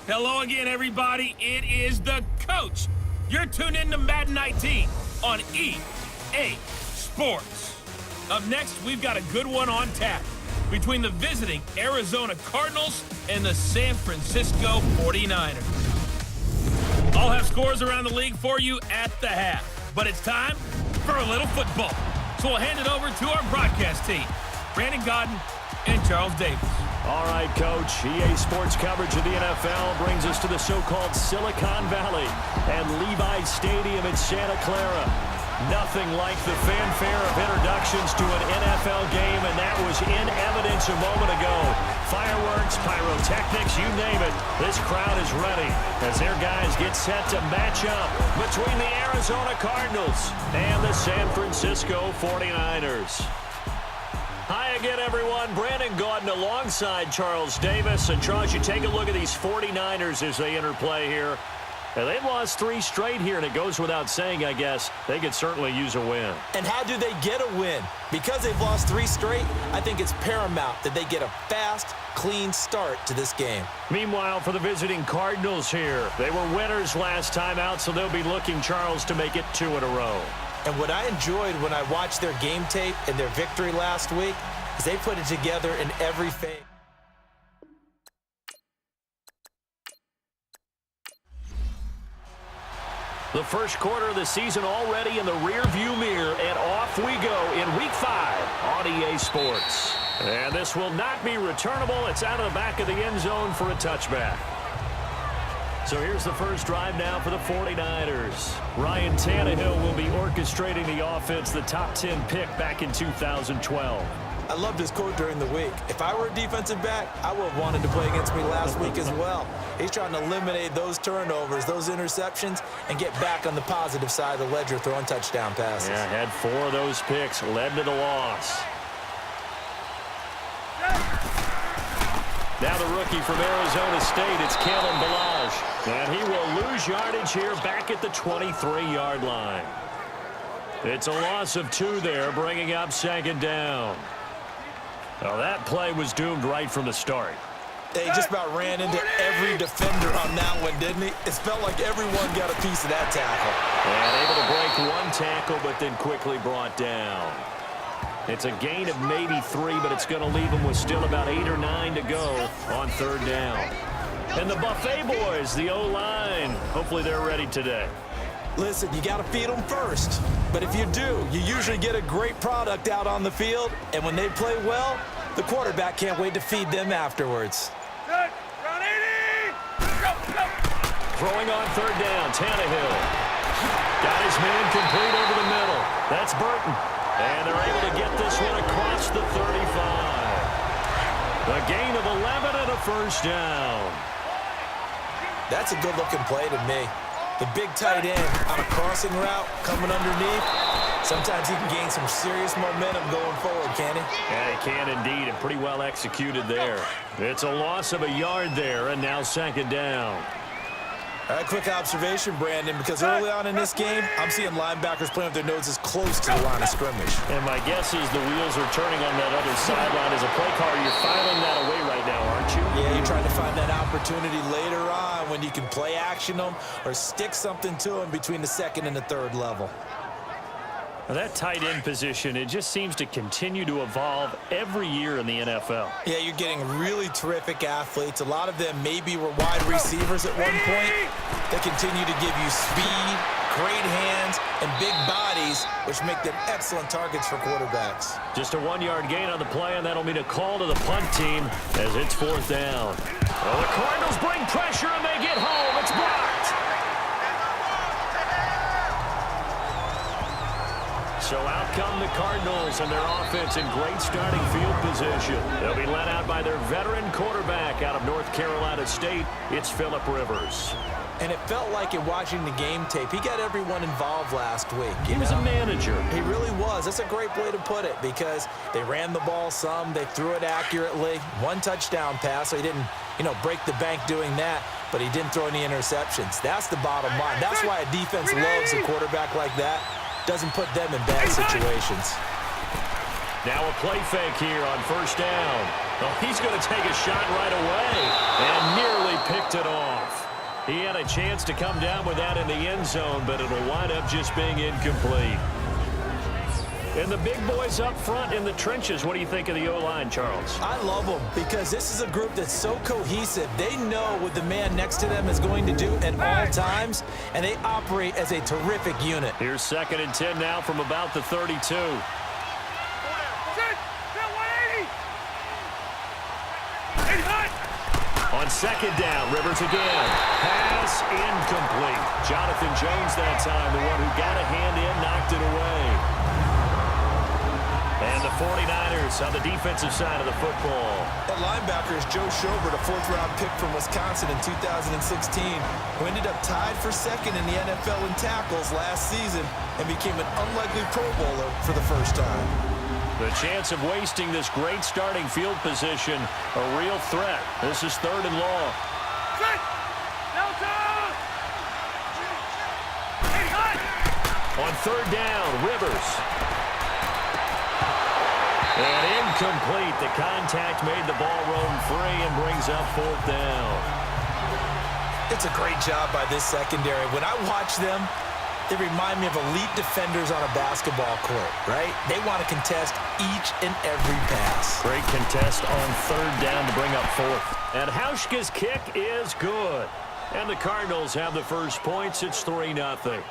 Hello again, everybody. It is the coach. You're tuned in to Madden 19 on EA Sports. Up next, we've got a good one on tap between the visiting Arizona Cardinals and the San Francisco 49ers. I'll have scores around the league for you at the half, but it's time for a little football. So we'll hand it over to our broadcast team, Brandon Godden and Charles Davis. All right, Coach. EA Sports coverage of the NFL brings us to the so-called Silicon Valley and Levi's Stadium in Santa Clara. Nothing like the fanfare of introductions to an NFL game, and that was in evidence a moment ago. Fireworks, pyrotechnics, you name it. This crowd is ready as their guys get set to match up between the Arizona Cardinals and the San Francisco 49ers. Hi again, everyone. Brandon Gaudin alongside Charles Davis. And, Charles, you take a look at these 49ers as they interplay here. Now, they've lost 3 straight here, and it goes without saying, I guess, they could certainly use a win. And how do they get a win? Because they've lost 3 straight, I think it's paramount that they get a fast, clean start to this game. Meanwhile, for the visiting Cardinals here, they were winners last time out, so they'll be looking, Charles, to make it 2 in a row. And what I enjoyed when I watched their game tape and their victory last week is they put it together in every phase. The first quarter of the season already in the rearview mirror, and off we go in Week 5 on EA Sports. And this will not be returnable. It's out of the back of the end zone for a touchback. So here's the first drive now for the 49ers. Ryan Tannehill will be orchestrating the offense, the top 10 pick back in 2012. I loved his quote during the week. If I were a defensive back, I would have wanted to play against me last week as well. He's trying to eliminate those turnovers, those interceptions, and get back on the positive side of the ledger throwing touchdown passes. Yeah, had 4 of those picks, led to the loss. Now the rookie from Arizona State, it's Kalen Ballage. And he will lose yardage here back at the 23-yard line. It's a loss of 2 there, bringing up 2nd down. Well, that play was doomed right from the start. He just about ran into every defender on that one, didn't he? It felt like everyone got a piece of that tackle. And able to break 1 tackle, but then quickly brought down. It's a gain of maybe 3, but it's going to leave them with still about 8 or 9 to go on 3rd down. And the Buffet boys, the O-line, hopefully they're ready today. Listen, you got to feed them first. But if you do, you usually get a great product out on the field. And when they play well, the quarterback can't wait to feed them afterwards. Throwing on 3rd down, Tannehill. Got his man complete over the middle. That's Burton. And they're able to get this one across the 35. A gain of 11 and a 1st down. That's a good-looking play to me. The big tight end on a crossing route coming underneath. Sometimes he can gain some serious momentum going forward, can't he? Yeah, he can indeed, and pretty well executed there. It's a loss of a yard there, and now 2nd down. All right, quick observation, Brandon, because early on in this game, I'm seeing linebackers playing with their noses close to the line of scrimmage. And my guess is the wheels are turning on that other sideline. As a play caller, you're filing that away right now, aren't you? Yeah, you're trying to find that opportunity later on when you can play action them or stick something to them between the 2nd and the 3rd level. Now, that tight end position, it just seems to continue to evolve every year in the NFL. Yeah, you're getting really terrific athletes. A lot of them maybe were wide receivers at one point. They continue to give you speed, great hands, and big bodies, which make them excellent targets for quarterbacks. Just a 1-yard gain on the play, and that'll mean a call to the punt team as it's 4th down. Well, the Cardinals bring pressure, and they get home. It's blocked. So out come the Cardinals and their offense in great starting field position. They'll be led out by their veteran quarterback out of North Carolina State. It's Phillip Rivers. And it felt like in watching the game tape, he got everyone involved last week. He was a manager. He really was. That's a great way to put it because they ran the ball some. They threw it accurately. 1 touchdown pass, so he didn't, break the bank doing that, but he didn't throw any interceptions. That's the bottom line. That's why a defense loves a quarterback like that. Doesn't put them in bad situations. Now a play fake here on 1st down. Oh, he's going to take a shot right away and nearly picked it off. He had a chance to come down with that in the end zone, but it'll wind up just being incomplete. And the big boys up front in the trenches, what do you think of the O-line, Charles? I love them because this is a group that's so cohesive. They know what the man next to them is going to do at all times, and they operate as a terrific unit. Here's 2nd and 10 now from about the 32. On 2nd down, Rivers again. Pass incomplete. Jonathan Jones that time, the one who got a hand in, knocked it away. And the 49ers on the defensive side of the football. That linebacker is Joe Schobert, a 4th-round pick from Wisconsin in 2016, who ended up tied for 2nd in the NFL in tackles last season and became an unlikely Pro Bowler for the first time. The chance of wasting this great starting field position, a real threat. This is 3rd and long. On 3rd down, Rivers. And incomplete. The contact made the ball roam free and brings up 4th down. It's a great job by this secondary. When I watch them, they remind me of elite defenders on a basketball court, right? They want to contest each and every pass. Great contest on 3rd down to bring up 4th. And Hauschka's kick is good. And the Cardinals have the first points. It's 3-0.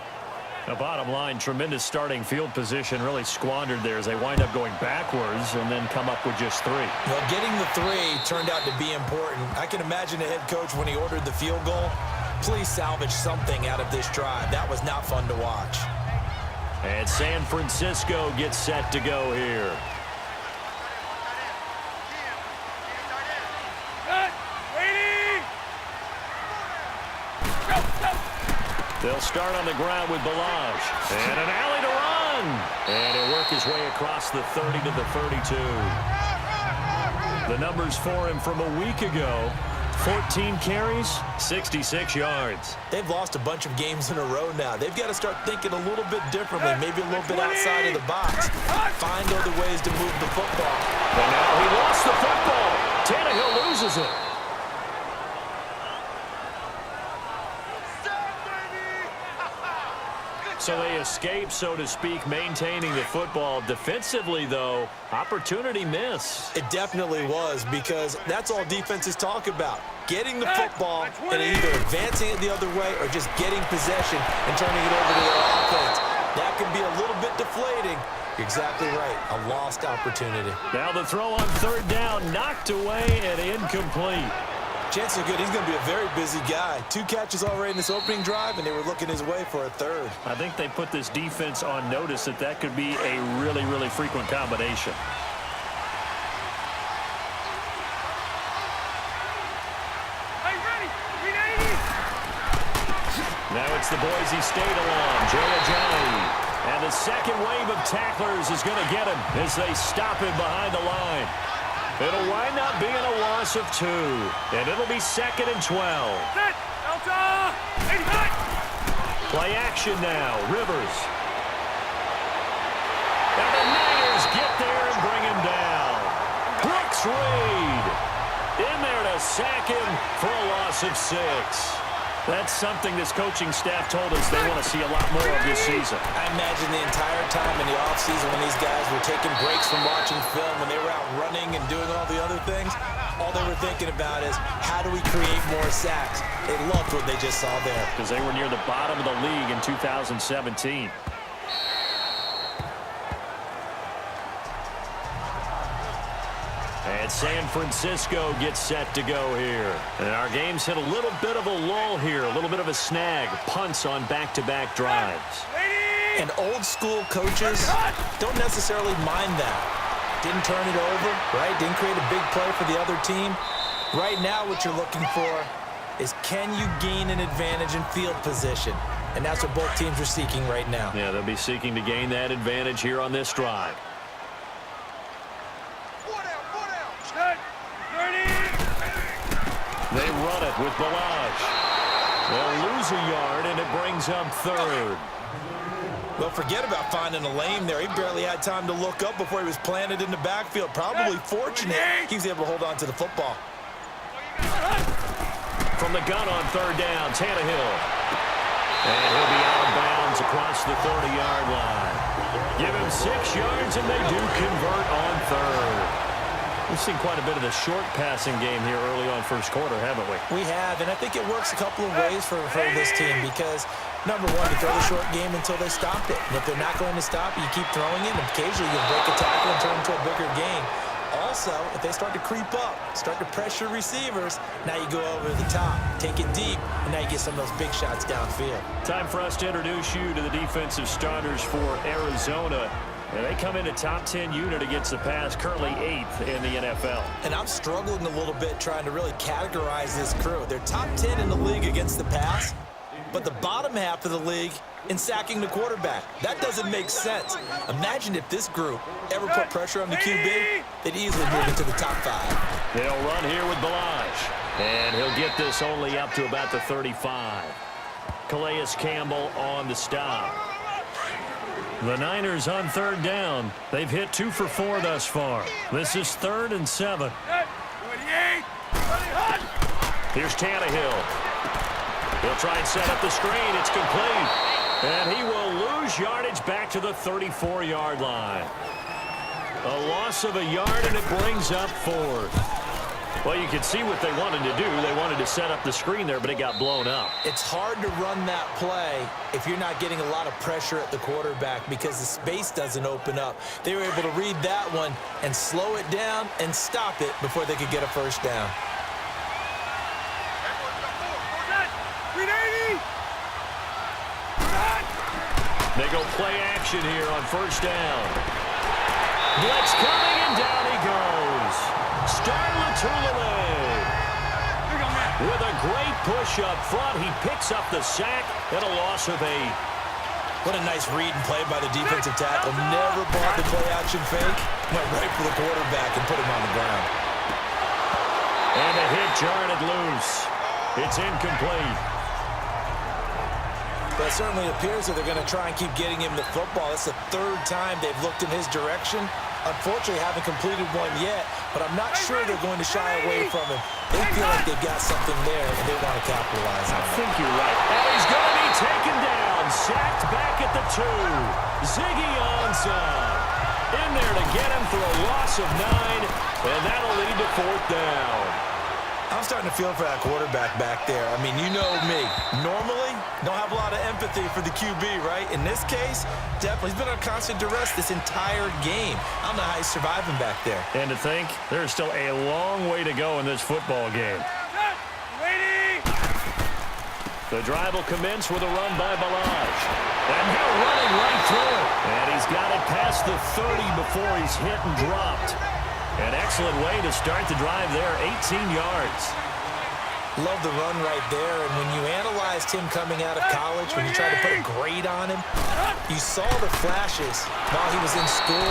The bottom line, tremendous starting field position, really squandered there as they wind up going backwards and then come up with just 3. Well, getting the 3 turned out to be important. I can imagine the head coach when he ordered the field goal. Please salvage something out of this drive. That was not fun to watch. And San Francisco gets set to go here. They'll start on the ground with Balazs. And an alley to run. And he'll work his way across the 30 to the 32. The numbers for him from a week ago. 14 carries, 66 yards. They've lost a bunch of games in a row now. They've got to start thinking a little bit differently, maybe a little bit outside of the box. Find other ways to move the football. And now he lost the football. Tannehill loses it. So they escape, so to speak, maintaining the football. Defensively, though, opportunity miss. It definitely was, because that's all defenses talk about. Getting the football and either advancing it the other way or just getting possession and turning it over to their offense. That can be a little bit deflating. You're exactly right. A lost opportunity. Now the throw on 3rd down, knocked away and incomplete. Chances are good he's going to be a very busy guy. 2 catches already in this opening drive, and they were looking his way for a 3rd. I think they put this defense on notice that that could be a really, really frequent combination. Now it's the Boise State along, Jay Ajayi. And the second wave of tacklers is going to get him as they stop him behind the line. It'll wind up being a loss of 2. And it'll be 2nd and 12. Play action now. Rivers. And the Niners get there and bring him down. Brooks Reed in there to sack him for a loss of 6. That's something this coaching staff told us they want to see a lot more of this season. I imagine the entire time in the offseason when these guys were taking breaks from watching film, when they were out running and doing all the other things, all they were thinking about is, how do we create more sacks? They loved what they just saw there. Because they were near the bottom of the league in 2017. And San Francisco gets set to go here. And our game's hit a little bit of a lull here, a little bit of a snag. Punts on back-to-back drives. And old-school coaches don't necessarily mind that. Didn't turn it over, right? Didn't create a big play for the other team. Right now what you're looking for is, can you gain an advantage in field position? And that's what both teams are seeking right now. Yeah, they'll be seeking to gain that advantage here on this drive. They run it with Balazs. They'll lose a yard, and it brings up 3rd. Well, forget about finding a lane there. He barely had time to look up before he was planted in the backfield. Probably fortunate he was able to hold on to the football. From the gun on third down, Tannehill. And he'll be out of bounds across the 30-yard line. Give him 6 yards, and they do convert on third. We've seen quite a bit of the short passing game here early on first quarter, haven't we? We have, and I think it works a couple of ways for this team because, number one, you throw the short game until they stop it. And if they're not going to stop, you keep throwing it, and occasionally you'll break a tackle and turn into a bigger game. Also, if they start to creep up, start to pressure receivers, now you go over the top, take it deep, and now you get some of those big shots downfield. Time for us to introduce you to the defensive starters for Arizona. And they come in a top 10 unit against the pass, currently 8th in the NFL. And I'm struggling a little bit trying to really categorize this crew. They're top 10 in the league against the pass, but the bottom half of the league in sacking the quarterback. That doesn't make sense. Imagine if this group ever put pressure on the QB, they'd easily move into the top 5. They'll run here with Balaj. And he'll get this only up to about the 35. Calais Campbell on the stop. The Niners on third down. They've hit 2 for 4 thus far. This is 3rd and 7. Here's Tannehill. He'll try and set up the screen. It's complete. And he will lose yardage back to the 34-yard line. A loss of a yard, and it brings up 4th. Well, you can see what they wanted to do. They wanted to set up the screen there, but it got blown up. It's hard to run that play if you're not getting a lot of pressure at the quarterback because the space doesn't open up. They were able to read that one and slow it down and stop it before they could get a first down. They go play action here on first down. Blitz coming, and down he goes. With a great push up front, he picks up the sack and a loss of 8. What a nice read and play by the defensive tackle. Never bought the play action fake. Went right for the quarterback and put him on the ground. And a hit jarred loose. It's incomplete. But it certainly appears that they're going to try and keep getting him the football. It's the 3rd time they've looked in his direction. Unfortunately, haven't completed one yet, but I'm not sure they're going to shy away from him. They feel like they've got something there, and they want to capitalize on it. I think you're right. And he's going to be taken down. Sacked back at the 2. Ziggy Ansah in there to get him for a loss of 9, and that'll lead to 4th down. I'm starting to feel for that quarterback back there. I mean, you know me. Normally, don't have a lot of empathy for the QB, right? In this case, definitely. He's been on constant duress this entire game. I don't know how he's surviving back there. And to think, there's still a long way to go in this football game. The drive will commence with a run by Balaj. And they're running right through it. And he's got it past the 30 before he's hit and dropped. An excellent way to start the drive there, 18 yards. Love the run right there, and when you analyzed him coming out of college, when you tried to put a grade on him, you saw the flashes while he was in school,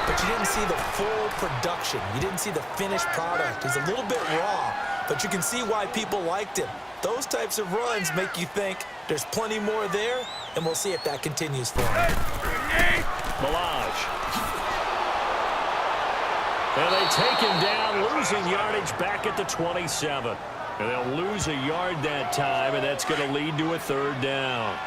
but you didn't see the full production. You didn't see the finished product. He's a little bit raw, but you can see why people liked him. Those types of runs make you think there's plenty more there, and we'll see if that continues for him. Balaj. And they take him down, losing yardage back at the 27. And they'll lose a yard that time, and that's going to lead to a 3rd down.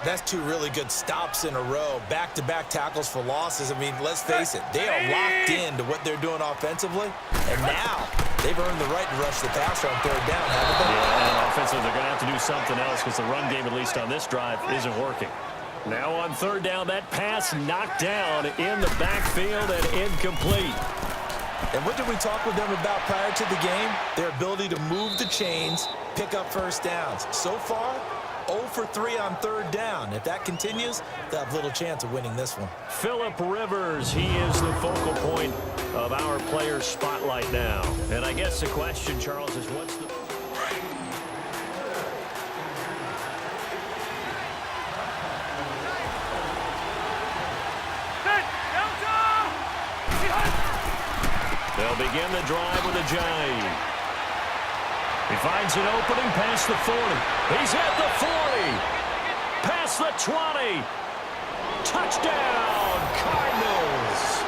That's 2 really good stops in a row. Back-to-back tackles for losses. I mean, let's face it, they are locked into what they're doing offensively. And now they've earned the right to rush the passer on 3rd down, haven't they? Yeah, and offensively, they're going to have to do something else because the run game, at least on this drive, isn't working. Now on 3rd down, that pass knocked down in the backfield and incomplete. And what did we talk with them about prior to the game? Their ability to move the chains, pick up first downs. So far, 0 for 3 on 3rd down. If that continues, they'll have little chance of winning this one. Phillip Rivers, he is the focal point of our player spotlight now. And I guess the question, Charles, is what's the... They'll begin the drive with Ajayi. He finds an opening past the 40. He's at the 40. Past the 20. Touchdown, Cardinals!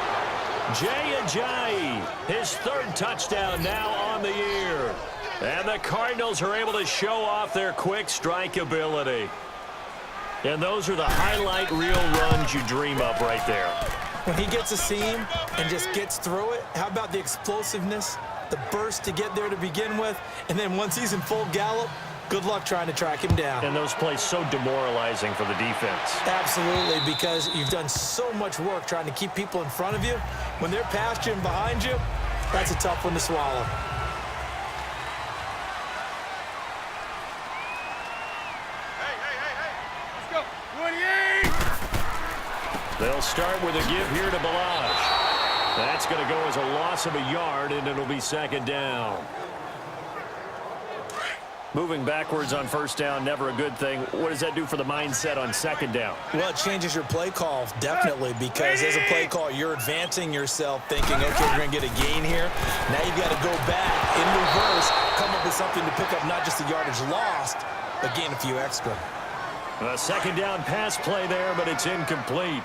Jay Ajayi, his third touchdown now on the year. And the Cardinals are able to show off their quick strike ability. And those are the highlight reel runs you dream of right there. When he gets a seam and just gets through it, how about the explosiveness, the burst to get there to begin with, and then once he's in full gallop, good luck trying to track him down. And those plays so demoralizing for the defense. Absolutely, because you've done so much work trying to keep people in front of you. When they're past you and behind you, that's a tough one to swallow. They'll start with a give here to Balaj. That's going to go as a loss of a yard, and it'll be second down. Moving backwards on first down, never a good thing. What does that do for the mindset on second down? Well, it changes your play call, definitely, because as a play call, you're advancing yourself thinking, okay, we're going to get a gain here. Now you've got to go back in reverse, come up with something to pick up not just the yardage lost, but gain a few extra. A second down pass play there, but it's incomplete.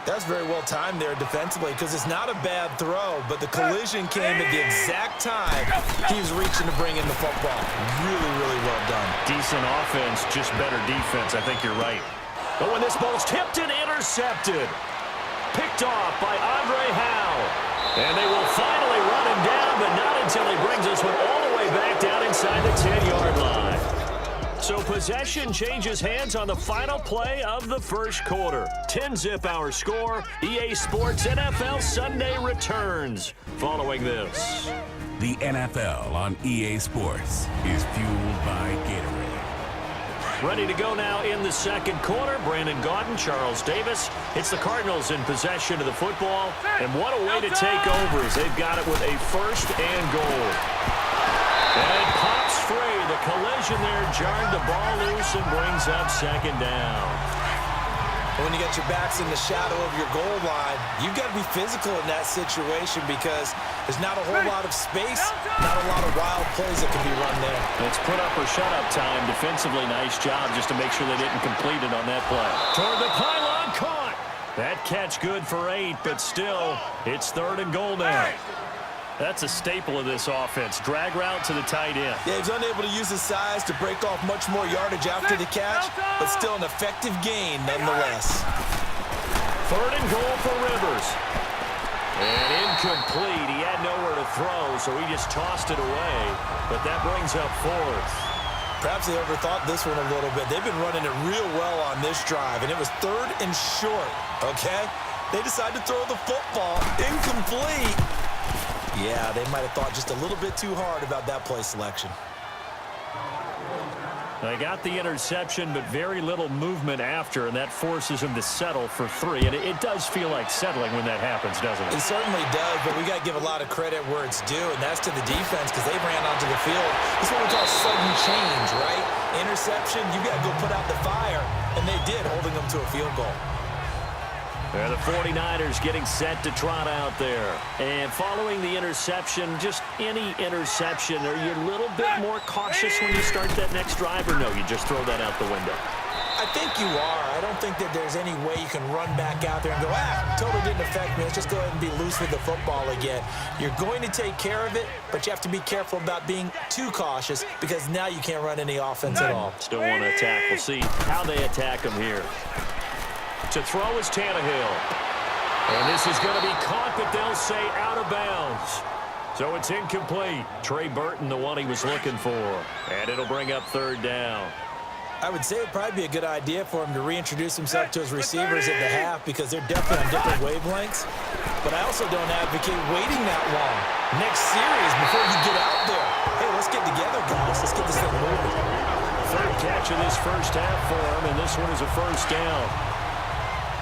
That's very well timed there defensively because it's not a bad throw, but the collision came at the exact time he was reaching to bring in the football. Really, really well done. Decent offense, just better defense. I think you're right. But when this ball's tipped and intercepted, picked off by Andre Howe. And they will finally run him down, but not until he brings this one all the way back down inside the 10-yard line. So possession changes hands on the final play of the first quarter. 10-zip our score. EA Sports NFL Sunday returns following this. The NFL on EA Sports is fueled by Gatorade. Ready to go now in the second quarter. Brandon Gaudin, Charles Davis. It's the Cardinals in possession of the football. And what a way to take over as they've got it with a first and goal. And it pops free. The collision there jarred the ball loose and brings up second down. When you get your backs in the shadow of your goal line, you've got to be physical in that situation because there's not a whole lot of space, not a lot of wild plays that can be run there. It's put up or shut up time. Defensively, nice job just to make sure they didn't complete it on that play. Toward the pylon, caught. That catch good for 8, but still, it's third and goal now. That's a staple of this offense. Drag route to the tight end. Yeah, he's unable to use his size to break off much more yardage after the catch, but still an effective gain nonetheless. Third and goal for Rivers. And incomplete. He had nowhere to throw, so he just tossed it away. But that brings up fourth. Perhaps they overthought this one a little bit. They've been running it real well on this drive, and it was third and short, okay? They decided to throw the football. Incomplete. Yeah, they might have thought just a little bit too hard about that play selection. They got the interception, but very little movement after, and that forces him to settle for 3. And it does feel like settling when that happens, doesn't it? It certainly does, but we got to give a lot of credit where it's due, and that's to the defense because they ran onto the field. This is what we call sudden change, right? Interception, you got to go put out the fire, and they did, holding them to a field goal. And the 49ers getting set to trot out there. And following the interception, just any interception, are you a little bit more cautious when you start that next drive, or no, you just throw that out the window? I think you are. I don't think that there's any way you can run back out there and go, totally didn't affect me. Let's just go ahead and be loose with the football again. You're going to take care of it, but you have to be careful about being too cautious because now you can't run any offense at all. Still want to attack. We'll see how they attack them here. To throw is Tannehill. And this is going to be caught, but they'll say out of bounds. So it's incomplete. Trey Burton, the one he was looking for. And it'll bring up third down. I would say it'd probably be a good idea for him to reintroduce himself to his receivers at the half because they're definitely on different wavelengths. But I also don't advocate waiting that long. Next series, before you get out there, hey, let's get together, guys. Let's get this thing moving. Third catch of this first half for him, and this one is a first down.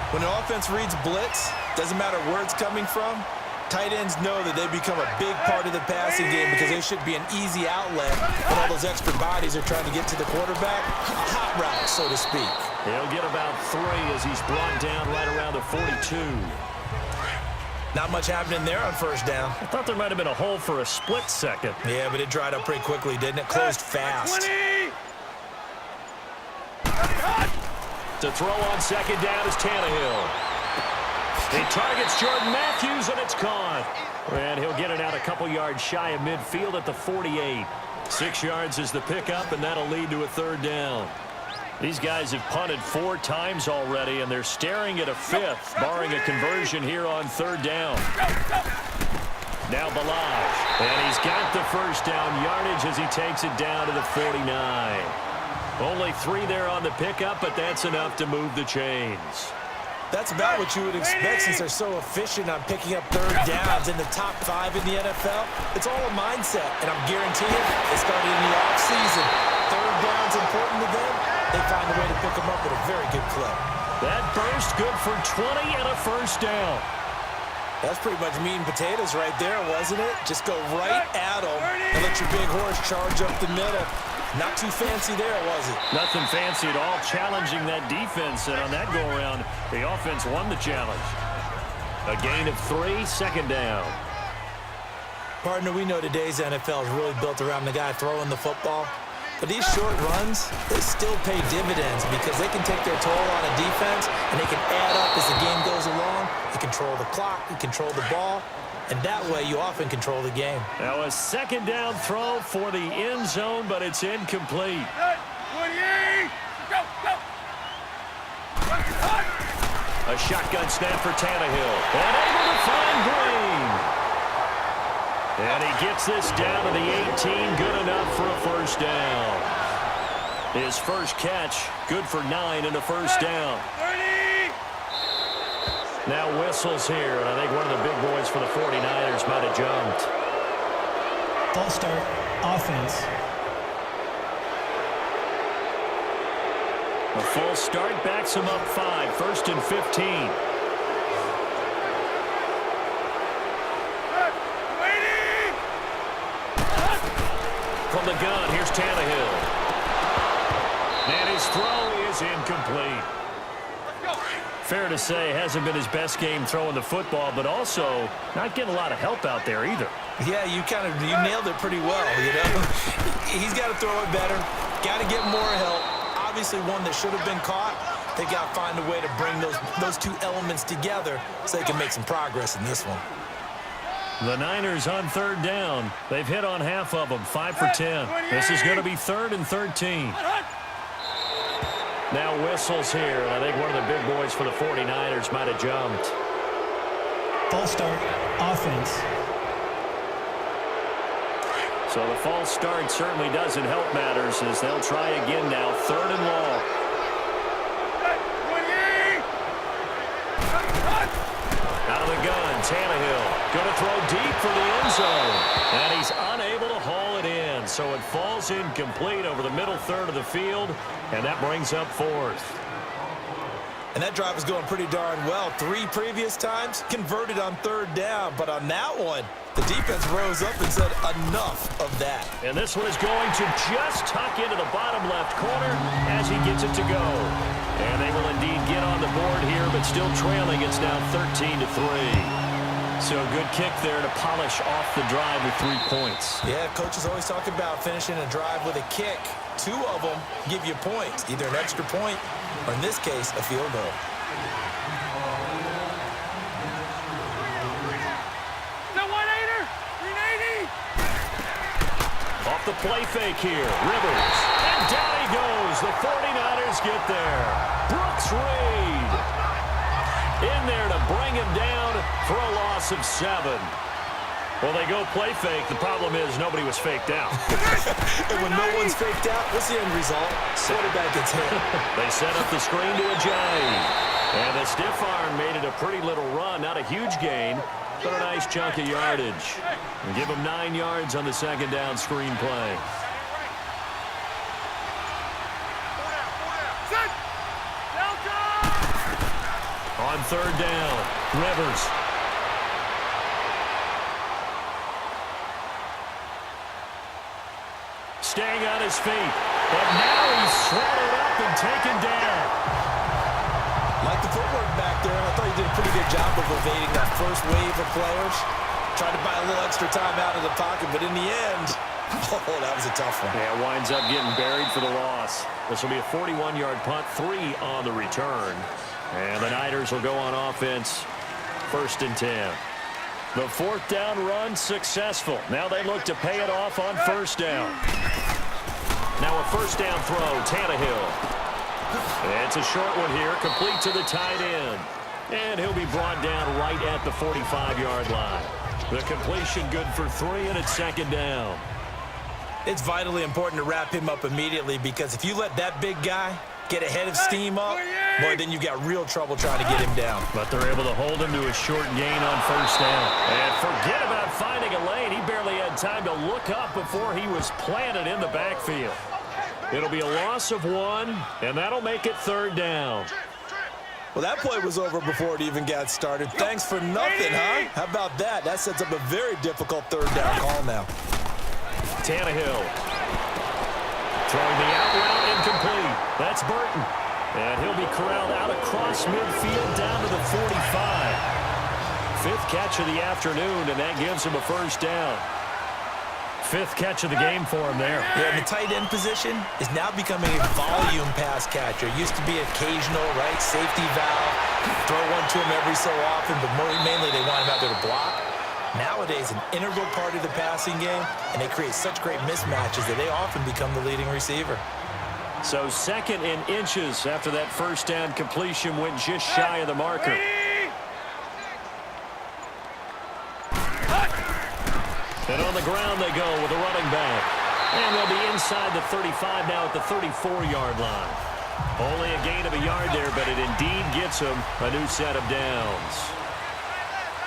When an offense reads blitz, doesn't matter where it's coming from, tight ends know that they become a big part of the passing game because they should be an easy outlet when all those extra bodies are trying to get to the quarterback. A hot route, so to speak. He'll get about 3 as he's brought down right around the 42. Not much happening there on first down. I thought there might have been a hole for a split second. Yeah, but it dried up pretty quickly, didn't it? Closed fast. To throw on second down is Tannehill. He targets Jordan Matthews, and it's caught. And he'll get it out a couple yards shy of midfield at the 48. 6 yards is the pickup, and that'll lead to a third down. These guys have punted 4 times already, and they're staring at a 5th, barring a conversion here on third down. Now Balaj, and he's got the first down yardage as he takes it down to the 49. Only 3 there on the pickup, but that's enough to move the chains. That's about what you would expect since they're so efficient on picking up third downs in the top 5 in the NFL. It's all a mindset, and I'm guaranteeing they started in the offseason. Third down's important to them. They find a way to pick them up with a very good clip. That burst good for 20 and a first down. That's pretty much meat and potatoes right there, wasn't it? Just go right at them and let your big horse charge up the middle. Not too fancy there, was it? Nothing fancy at all, challenging that defense, and on that go-around, the offense won the challenge. A gain of 3, second down. Partner, we know today's NFL is really built around the guy throwing the football. But these short runs, they still pay dividends because they can take their toll on a defense, and they can add up as the game goes along. You control the clock, you control the ball, and that way you often control the game. Now a second down throw for the end zone, but it's incomplete. A shotgun snap for Tannehill. And able to find Green. And he gets this down to the 18, good enough for a first down. His first catch, good for 9 and a first down. Now whistles here, and I think one of the big boys for the 49ers might have jumped. False start, offense. A false start backs him up 5, 1st and 15. From the gun, here's Tannehill. And his throw is incomplete. Fair to say, hasn't been his best game throwing the football, but also not getting a lot of help out there either. Yeah, you nailed it pretty well, you know. He's got to throw it better. Got to get more help. Obviously one that should have been caught. They got to find a way to bring those 2 elements together so they can make some progress in this one. The Niners on third down. They've hit on half of them, 5 for 10. This is going to be 3rd and 13. Now whistles here, and I think one of the big boys for the 49ers might have jumped. False start, offense. So the false start certainly doesn't help matters as they'll try again now, 3rd and long. Out of the gun, Tannehill going to throw deep for the end zone. And he's unable to haul it in. So it falls incomplete over the middle third of the field, and that brings up 4th. And that drive is going pretty darn well. 3 previous times converted on third down. But on that one, the defense rose up and said enough of that. And this one is going to just tuck into the bottom left corner as he gets it to go. And they will indeed get on the board here, but still trailing. It's now 13-3. So a good kick there to polish off the drive with 3 points. Yeah, coaches always talk about finishing a drive with a kick. 2 of them give you points, either an extra point or, in this case, a field goal. Off the play fake here, Rivers. And down he goes. The 49ers get there. Brooks Reed in there to bring him down for a loss of 7. Well, they go play fake. The problem is nobody was faked out. And when no one's faked out, what's the end result? Quarterback gets hit. They set up the screen to Ajayi. And the stiff arm made it a pretty little run. Not a huge gain, but a nice chunk of yardage. And give him 9 yards on the second down screen play. On third down, Rivers. Staying on his feet. And now he's swallowed up and taken down. Like the footwork back there, and I thought he did a pretty good job of evading that first wave of players. Tried to buy a little extra time out of the pocket, but in the end, Oh, that was a tough one. Yeah, winds up getting buried for the loss. This will be a 41-yard punt, 3 on the return. And the Niners will go on offense, 1st and 10. The 4th down run successful. Now they look to pay it off on 1st down. Now a 1st down throw, Tannehill. It's a short one here, complete to the tight end. And he'll be brought down right at the 45-yard line. The completion good for 3, and it's 2nd down. It's vitally important to wrap him up immediately, because if you let that big guy get ahead of steam up, boy, then you've got real trouble trying to get him down. But they're able to hold him to a short gain on 1st down. And forget about finding a lane. He barely had time to look up before he was planted in the backfield. It'll be a loss of 1, and that'll make it 3rd down. Well, that play was over before it even got started. Thanks for nothing, huh? How about that? That sets up a very difficult 3rd down call now. Tannehill throwing the out route, incomplete. That's Burton. And he'll be corralled out across midfield down to the 45. 5th catch of the afternoon, and that gives him a 1st down. 5th catch of the game for him there. Yeah, and the tight end position is now becoming a volume pass catcher. It used to be occasional, right? Safety valve. Throw one to him every so often, but mainly they want him out there to block. Nowadays, an integral part of the passing game, and they create such great mismatches that they often become the leading receiver. So 2nd and inches after that 1st down completion went just shy of the marker. And on the ground they go with a running back. And they'll be inside the 35 now at the 34-yard line. Only a gain of a yard there, but it indeed gets them a new set of downs.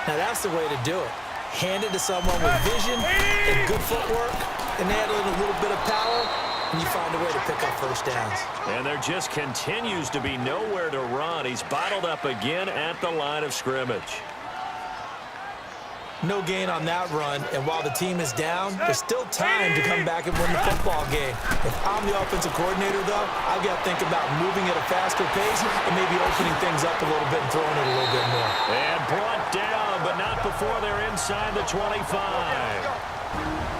Now that's the way to do it. Hand it to someone with vision and good footwork, and add a little bit of power, and you find a way to pick up 1st downs. And there just continues to be nowhere to run. He's bottled up again at the line of scrimmage. No gain on that run, and while the team is down, there's still time to come back and win the football game. If I'm the offensive coordinator, though, I've got to think about moving at a faster pace and maybe opening things up a little bit and throwing it a little bit more. And brought down, but not before they're inside the 25.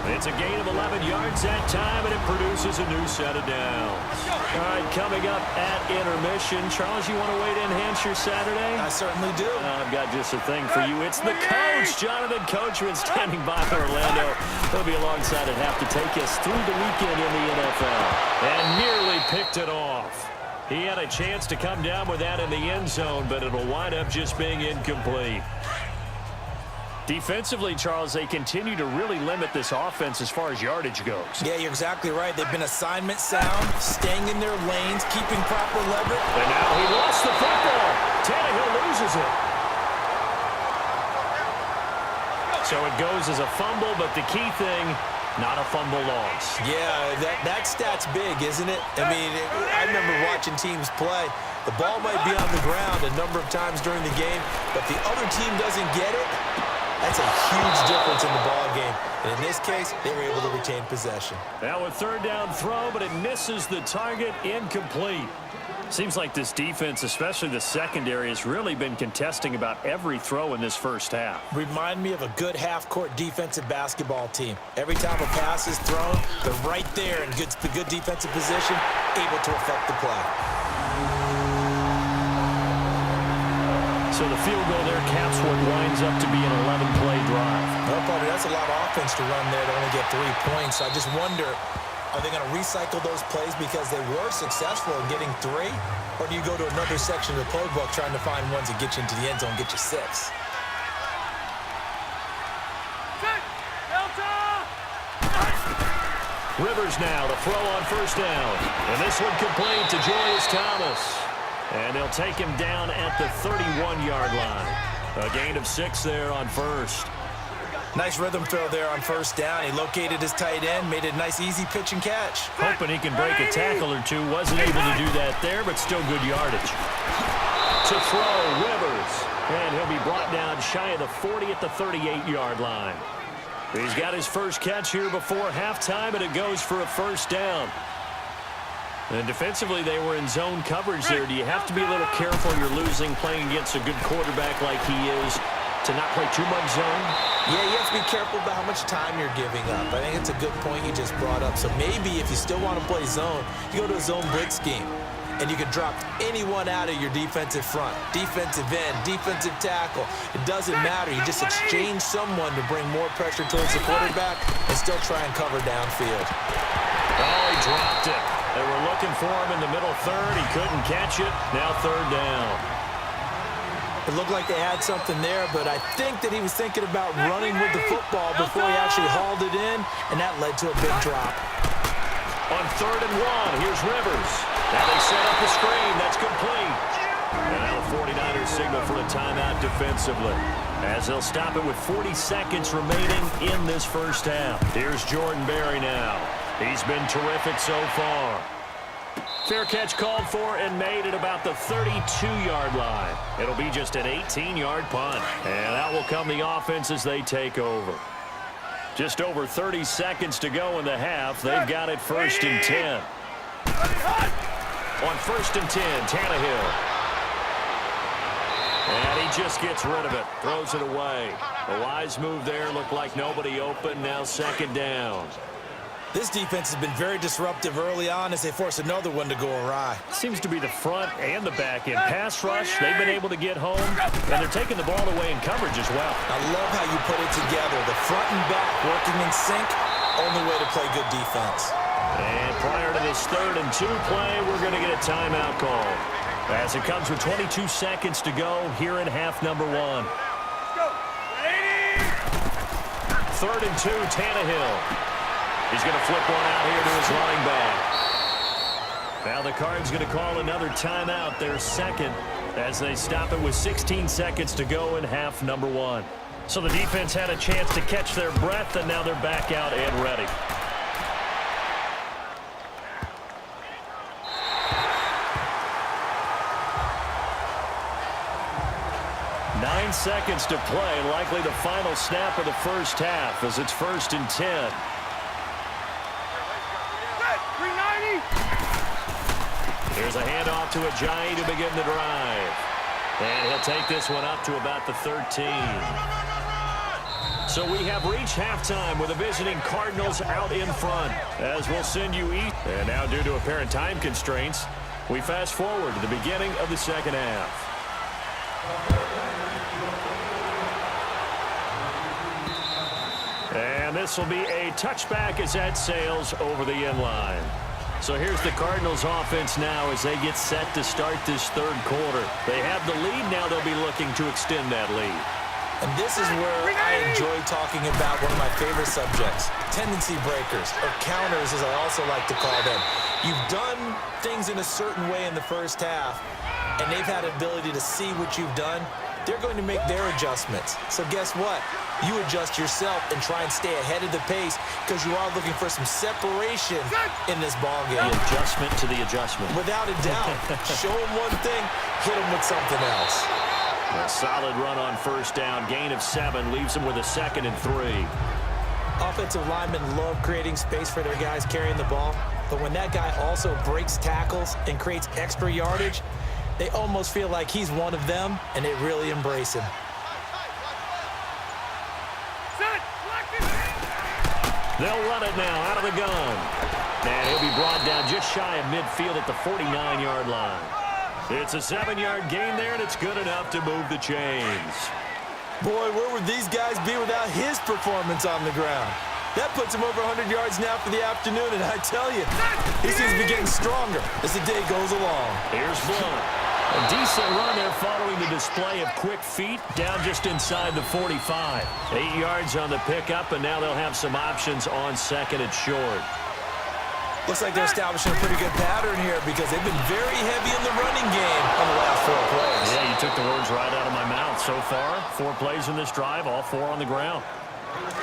It's a gain of 11 yards that time, and it produces a new set of downs. All right, coming up at intermission. Charles, you want to wait to enhance your Saturday? I certainly do. I've got just a thing for you. It's the coach, Jonathan Coachman, standing by Orlando. He'll be alongside at half to take us through the weekend in the NFL. And nearly picked it off. He had a chance to come down with that in the end zone, but it'll wind up just being incomplete. Defensively, Charles, they continue to really limit this offense as far as yardage goes. Yeah, you're exactly right. They've been assignment sound, staying in their lanes, keeping proper leverage. And now he lost the football. Tannehill loses it. So it goes as a fumble, but the key thing, not a fumble loss. Yeah, that stat's big, isn't it? I mean, I remember watching teams play. The ball might be on the ground a number of times during the game, but the other team doesn't get it. That's a huge difference in the ball game. And in this case, they were able to retain possession. Now a 3rd down throw, but it misses the target, incomplete. Seems like this defense, especially the secondary, has really been contesting about every throw in this first half. Remind me of a good half-court defensive basketball team. Every time a pass is thrown, they're right there in good defensive position, able to affect the play. So the field goal there caps what winds up to be an 11-play drive. Well, partner, that's a lot of offense to run there to only get 3 points. So I just wonder, are they going to recycle those plays because they were successful in getting 3? Or do you go to another section of the playbook trying to find ones that get you into the end zone and get you 6? Rivers now, the throw on 1st down. And this one complete to Julius Thomas. And they'll take him down at the 31-yard line. A gain of 6 there on 1st. Nice rhythm throw there on 1st down. He located his tight end, made it a nice, easy pitch and catch. Hoping he can break a tackle or two. Wasn't able to do that there, but still good yardage. To throw, Rivers. And he'll be brought down shy of the 40 at the 38-yard line. He's got his first catch here before halftime, and it goes for a 1st down. And defensively, they were in zone coverage there. Do you have to be a little careful? You're losing playing against a good quarterback like he is. to not play too much zone? Yeah, you have to be careful about how much time you're giving up. I think it's a good point you just brought up. So maybe if you still want to play zone, you go to a zone blitz scheme. And you can drop anyone out of your defensive front. Defensive end, defensive tackle. It doesn't matter. You just exchange someone to bring more pressure towards the quarterback and still try and cover downfield. Oh, he dropped it. They were looking for him in the middle third. He couldn't catch it. Now third down. It looked like they had something there, but I think that he was thinking about running with the football before he actually hauled it in, and that led to a big drop. On 3rd and 1, here's Rivers. Now they set up the screen. That's complete. And now the 49ers signal for a timeout defensively, as they'll stop it with 40 seconds remaining in this first half. Here's Jordan Berry now. He's been terrific so far. Fair catch called for and made at about the 32-yard line. It'll be just an 18-yard punt. And out will come the offense as they take over. Just over 30 seconds to go in the half. They've got it 1st and 10. On 1st and 10, Tannehill. And he just gets rid of it. Throws it away. A wise move there. Looked like nobody open. Now 2nd down. This defense has been very disruptive early on as they force another one to go awry. Seems to be the front and the back end. Pass rush, they've been able to get home, and they're taking the ball away in coverage as well. I love how you put it together. The front and back working in sync, only way to play good defense. And prior to this 3rd and 2 play, we're going to get a timeout call, as it comes with 22 seconds to go here in half number 1. 3rd and 2, Tannehill. He's going to flip one out here to his running back. Now the Cards going to call another timeout, their 2nd, as they stop it with 16 seconds to go in half number 1. So the defense had a chance to catch their breath, and now they're back out and ready. Nine seconds to play, likely the final snap of the first half, as it's 1st and 10. Here's a handoff to Ajayi to begin the drive. And he'll take this one up to about the 13. So we have reached halftime with the visiting Cardinals out in front, as we'll send you east. And now, due to apparent time constraints, we fast forward to the beginning of the 2nd half. And this will be a touchback as that sails over the end line. So here's the Cardinals offense now as they get set to start this 3rd quarter. They have the lead. Now they'll be looking to extend that lead. And this is where I enjoy talking about one of my favorite subjects, tendency breakers, or counters as I also like to call them. You've done things in a certain way in the first half, and they've had an ability to see what you've done. They're going to make their adjustments. So guess what? You adjust yourself and try and stay ahead of the pace because you are looking for some separation in this ballgame. The adjustment to the adjustment. Without a doubt. Show them one thing, hit them with something else. A solid run on 1st down. Gain of 7 leaves them with a 2nd and 3. Offensive linemen love creating space for their guys carrying the ball. But when that guy also breaks tackles and creates extra yardage, they almost feel like he's one of them, and they really embrace him. They'll run it now out of the gun. And he'll be brought down just shy of midfield at the 49-yard line. It's a 7-yard gain there, and it's good enough to move the chains. Boy, where would these guys be without his performance on the ground? That puts him over 100 yards now for the afternoon, and I tell you, he seems to be getting stronger as the day goes along. Here's Blunt. A decent run there following the display of quick feet down just inside the 45. 8 yards on the pickup, and now they'll have some options on 2nd and short. Looks like they're establishing a pretty good pattern here because they've been very heavy in the running game on the last 4 plays. Yeah, you took the words right out of my mouth. So far, 4 plays in this drive, all 4 on the ground.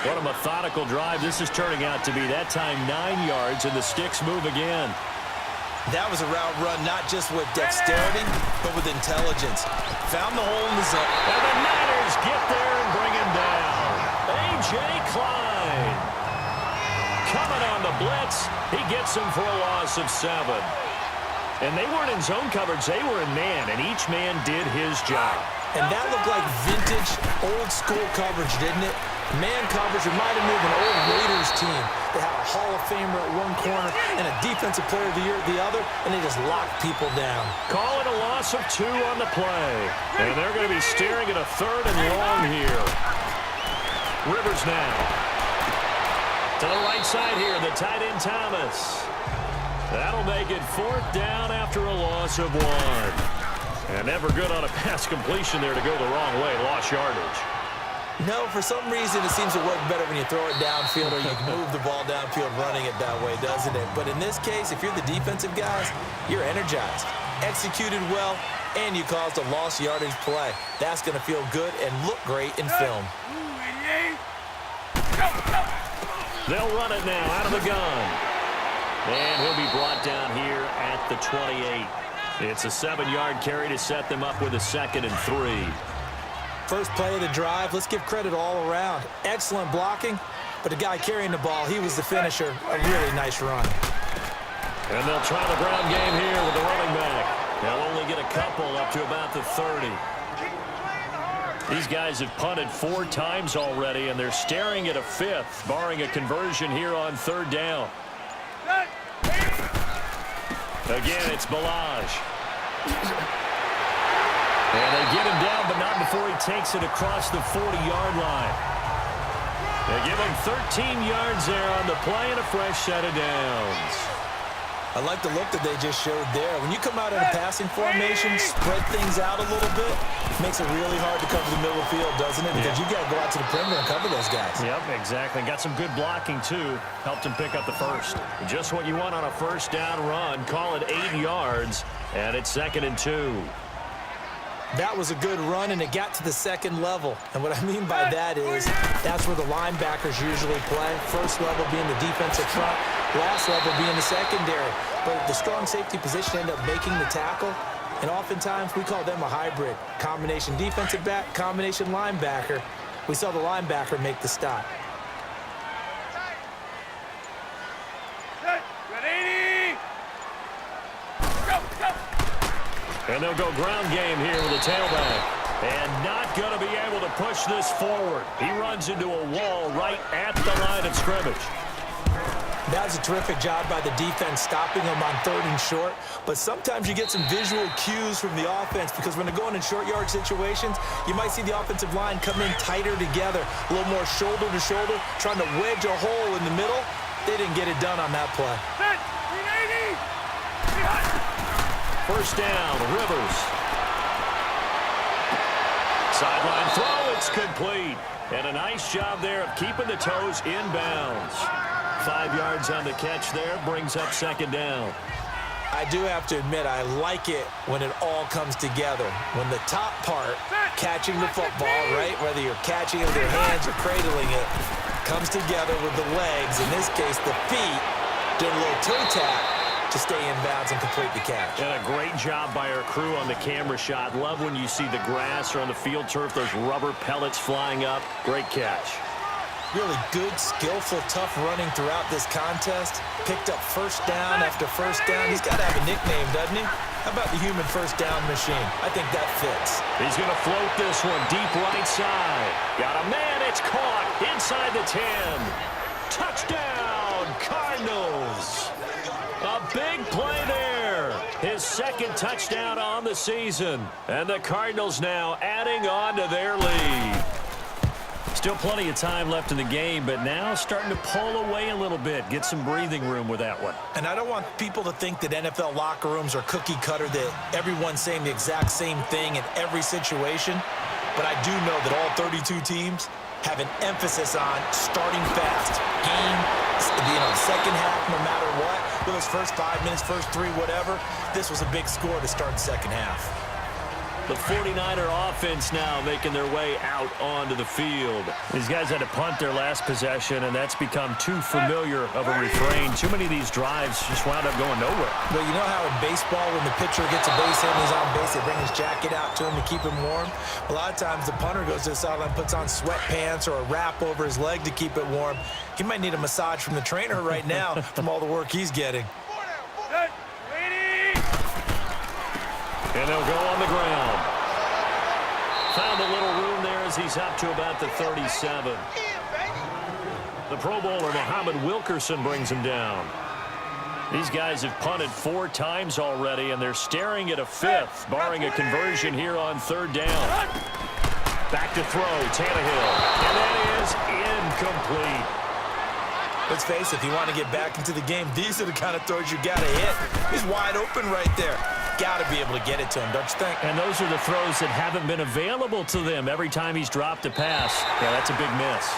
What a methodical drive this is turning out to be. That time 9 yards, and the sticks move again. That was a route run not just with dexterity, but with intelligence. Found the hole in the zone. And the Niners get there and bring him down. A.J. Klein. Coming on the blitz. He gets him for a loss of 7. And they weren't in zone coverage. They were in man, and each man did his job. And that looked like vintage, old-school coverage, didn't it? Man coverage reminded me of an old Raiders team. They had a Hall of Famer at one corner and a Defensive Player of the Year at the other, and they just locked people down. Call it a loss of 2 on the play. And they're going to be staring at a 3rd and long here. Rivers now. To the right side here, the tight end Thomas. That'll make it 4th down after a loss of 1. And never good on a pass completion there to go the wrong way. Lost yardage. No, for some reason it seems to work better when you throw it downfield or you can move the ball downfield running it that way, doesn't it? But in this case, if you're the defensive guys, you're energized, executed well, and you caused a lost yardage play. That's going to feel good and look great in film. They'll run it now out of the gun. And he'll be brought down here at the 28. It's a 7-yard carry to set them up with a 2nd and 3. First play of the drive, let's give credit all around. Excellent blocking, but the guy carrying the ball, he was the finisher. A really nice run. And they'll try the ground game here with the running back. They'll only get a couple up to about the 30. These guys have punted 4 times already, and they're staring at a 5th, barring a conversion here on 3rd down. Again, it's Balaj. And they get him down, but not before he takes it across the 40-yard line. They give him 13 yards there on the play and a fresh set of downs. I like the look that they just showed there. When you come out in a passing formation, spread things out a little bit, makes it really hard to cover the middle of the field, doesn't it? Because you got to go out to the perimeter and cover those guys. Yep, exactly. Got some good blocking, too. Helped him pick up the first. Just what you want on a first down run. Call it 8 yards, and it's 2nd and 2. That was a good run, and it got to the 2nd level. And what I mean by that is that's where the linebackers usually play. First level being the defensive front, last level being the secondary. But the strong safety position ended up making the tackle, and oftentimes we call them a hybrid. Combination defensive back, combination linebacker. We saw the linebacker make the stop. And they'll go ground game here with a tailback. And not going to be able to push this forward. He runs into a wall right at the line of scrimmage. That was a terrific job by the defense stopping him on 3rd and short. But sometimes you get some visual cues from the offense because when they're going in short yard situations, you might see the offensive line come in tighter together, a little more shoulder to shoulder, trying to wedge a hole in the middle. They didn't get it done on that play. First down, Rivers. Sideline throw, it's complete. And a nice job there of keeping the toes inbounds. 5 yards on the catch there, brings up 2nd down. I do have to admit, I like it when it all comes together. When the top part, catching the football, right, whether you're catching it with your hands or cradling it, comes together with the legs, in this case the feet, doing a little toe tap to stay in bounds and complete the catch. And a great job by our crew on the camera shot. Love when you see the grass or on the field turf, those rubber pellets flying up. Great catch. Really good, skillful, tough running throughout this contest. Picked up first down after first down. He's got to have a nickname, doesn't he? How about the human first down machine? I think that fits. He's going to float this one deep right side. Got a man, it's caught inside the 10. Touchdown, Cardinals. A big play there. His 2nd touchdown on the season. And the Cardinals now adding on to their lead. Still plenty of time left in the game, but now starting to pull away a little bit. Get some breathing room with that one. And I don't want people to think that NFL locker rooms are cookie cutter, that everyone's saying the exact same thing in every situation. But I do know that all 32 teams have an emphasis on starting fast. Game, second half, no matter what. Those first 5 minutes, first 3, whatever. This was a big score to start the second half. The 49er offense now making their way out onto the field. These guys had to punt their last possession, and that's become too familiar of a refrain. Too many of these drives just wound up going nowhere. Well, you know how in baseball, when the pitcher gets a base hit and he's on base, they bring his jacket out to him to keep him warm? A lot of times the punter goes to the sideline, puts on sweatpants or a wrap over his leg to keep it warm. He might need a massage from the trainer right now from all the work he's getting. And they'll go on the ground. Found a little room there as he's up to about the 37. The Pro Bowler, Muhammad Wilkerson, brings him down. These guys have punted 4 times already, and they're staring at a 5th, barring a conversion here on 3rd down. Back to throw, Tannehill, and that is incomplete. Let's face it, if you want to get back into the game, these are the kind of throws you got to hit. He's wide open right there. Got to be able to get it to him, don't you think? And those are the throws that haven't been available to them every time he's dropped a pass. Yeah, that's a big miss.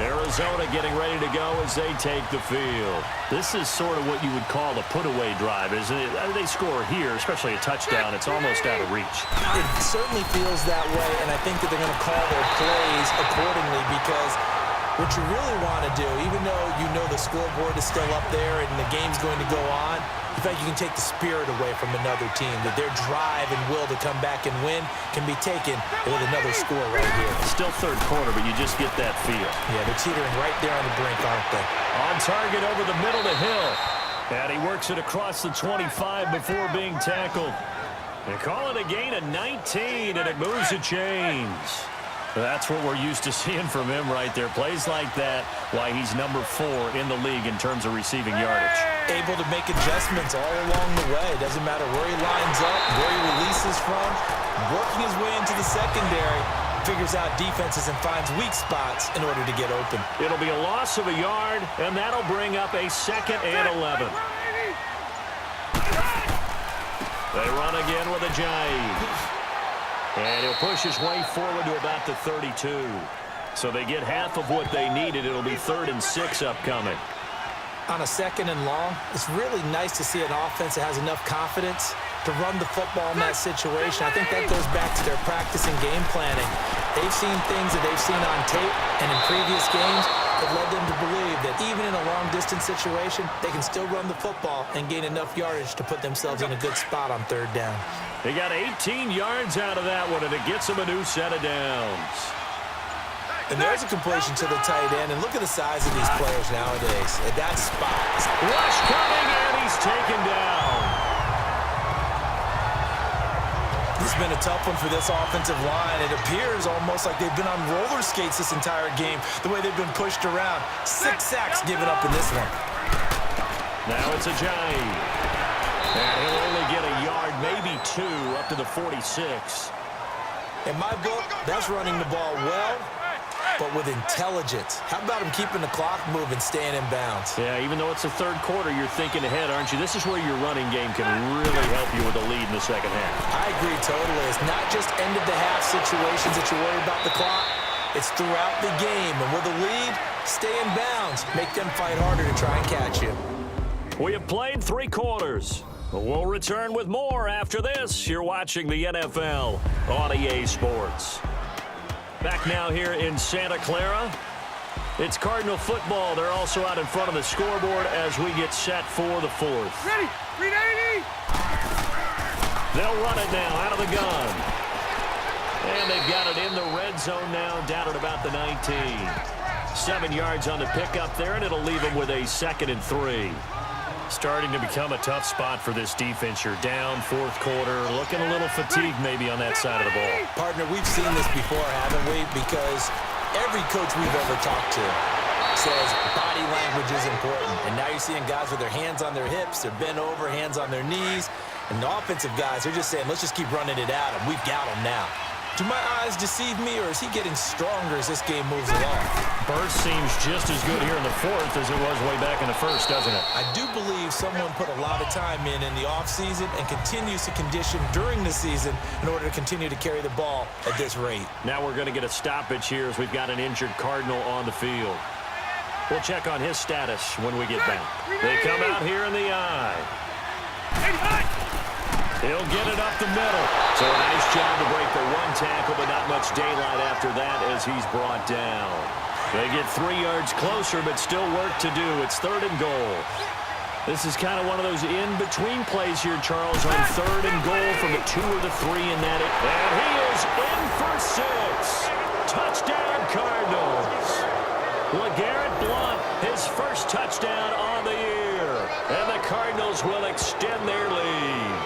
Arizona getting ready to go as they take the field. This is sort of what you would call a put-away drive, isn't it? They score here, especially a touchdown. It's almost out of reach. It certainly feels that way, and I think that they're going to call their plays accordingly because what you really want to do, even though you know the scoreboard is still up there and the game's going to go on, in fact, you can take the spirit away from another team, that their drive and will to come back and win can be taken with another score right here. Still 3rd quarter, but you just get that feel. Yeah, they're teetering right there on the brink, aren't they? On target over the middle to Hill. And he works it across the 25 before being tackled. They call it a gain of 19, and it moves the chains. That's what we're used to seeing from him right there. Plays like that, why he's number 4 in the league in terms of receiving yardage. Able to make adjustments all along the way. Doesn't matter where he lines up, where he releases from. Working his way into the secondary. Figures out defenses and finds weak spots in order to get open. It'll be a loss of a yard, and that'll bring up a 2nd and 11. They run again with a jive. And he'll push his way forward to about the 32. So they get half of what they needed. It'll be 3rd and 6 upcoming. On a 2nd and long, it's really nice to see an offense that has enough confidence to run the football in that situation. I think that goes back to their practice and game planning. They've seen things that they've seen on tape and in previous games that led them to believe that even in a long-distance situation, they can still run the football and gain enough yardage to put themselves in a good spot on 3rd down. They got 18 yards out of that one, and it gets them a new set of downs. And there's a completion to the tight end, and look at the size of these players nowadays. At that spot. Rush coming, and he's taken down. This has been a tough one for this offensive line. It appears almost like they've been on roller skates this entire game, the way they've been pushed around. 6 sacks given up in this one. Now it's a giant. And he'll only get a yard, maybe 2, up to the 46. In my book, that's running the ball well, but with intelligence. How about him keeping the clock moving, staying in bounds? Yeah, even though it's the 3rd quarter, you're thinking ahead, aren't you? This is where your running game can really help you with a lead in the 2nd half. I agree totally. It's not just end-of-the-half situations that you worry about the clock. It's throughout the game. And with a lead, stay in bounds. Make them fight harder to try and catch you. We have played 3 quarters. We'll return with more after this. You're watching the NFL on EA Sports. Back now here in Santa Clara. It's Cardinal football. They're also out in front of the scoreboard as we get set for the 4th. Ready! 380! They'll run it now out of the gun. And they've got it in the red zone now, down at about the 19. 7 yards on the pickup there, and it'll leave them with a 2nd and 3. Starting to become a tough spot for this defense. You're down 4th quarter, looking a little fatigued maybe on that side of the ball. Partner, we've seen this before, haven't we? Because every coach we've ever talked to says body language is important. And now you're seeing guys with their hands on their hips, they're bent over, hands on their knees. And the offensive guys, they're just saying, let's just keep running it at him. We've got him now. Do my eyes deceive me, or is he getting stronger as this game moves along? Burst seems just as good here in the 4th as it was way back in the 1st, doesn't it? I do believe someone put a lot of time in the offseason and continues to condition during the season in order to continue to carry the ball at this rate. Now we're going to get a stoppage here as we've got an injured Cardinal on the field. We'll check on his status when we get back. They come out here in the eye. He'll get it up the middle. So a nice job to break the 1 tackle, but not much daylight after that as he's brought down. They get 3 yards closer, but still work to do. It's 3rd and goal. This is kind of one of those in-between plays here, Charles, on 3rd and goal from the 2 or the 3 in that. And he is in for 6. Touchdown, Cardinals. LeGarrette Blount, his first touchdown on the year. And the Cardinals will extend their lead.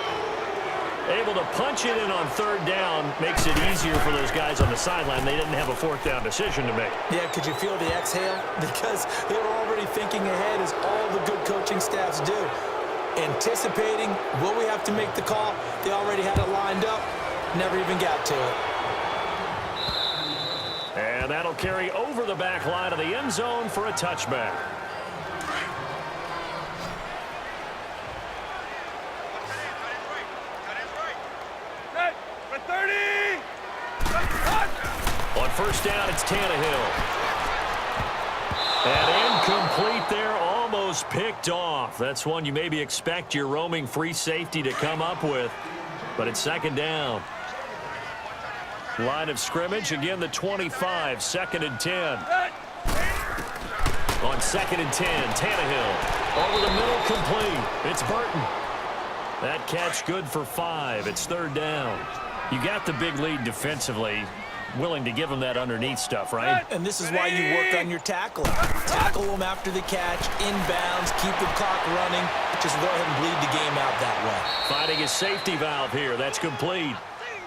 Able to punch it in on third down makes it easier for those guys on the sideline. They didn't have a fourth down decision to make. Yeah, could you feel the exhale? Because they were already thinking ahead, as all the good coaching staffs do. Anticipating, will we have to make the call? They already had it lined up. Never even got to it. And that'll carry over the back line of the end zone for a touchback. On first down, it's Tannehill. And incomplete there, almost picked off. That's one you maybe expect your roaming free safety to come up with. But it's second down. Line of scrimmage, again the 25, 2nd and 10. On 2nd and 10, Tannehill. Over the middle, complete. It's Burton. That catch good for 5. It's third down. You got the big lead defensively. Willing to give them that underneath stuff, right? And this is why you work on your tackling. Tackle them after the catch, inbounds, keep the clock running. Just go ahead and bleed the game out that way. Finding his safety valve here. That's complete.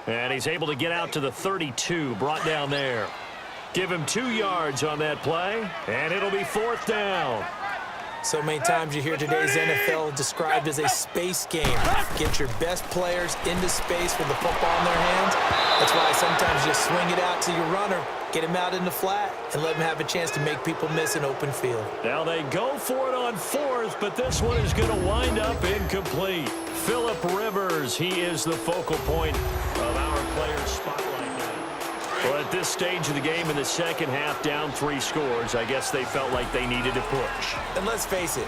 And he's able to get out to the 32, brought down there. Give him 2 yards on that play, and it'll be fourth down. So many times you hear today's NFL described as a space game. Get your best players into space with the football in their hands. That's why sometimes you swing it out to your runner, get him out in the flat, and let him have a chance to make people miss an open field. Now they go for it on fourth, but this one is going to wind up incomplete. Phillip Rivers, he is the focal point of our players' spotlight now. Well, at this stage of the game in the second half, down 3 scores, I guess they felt like they needed to push. And let's face it,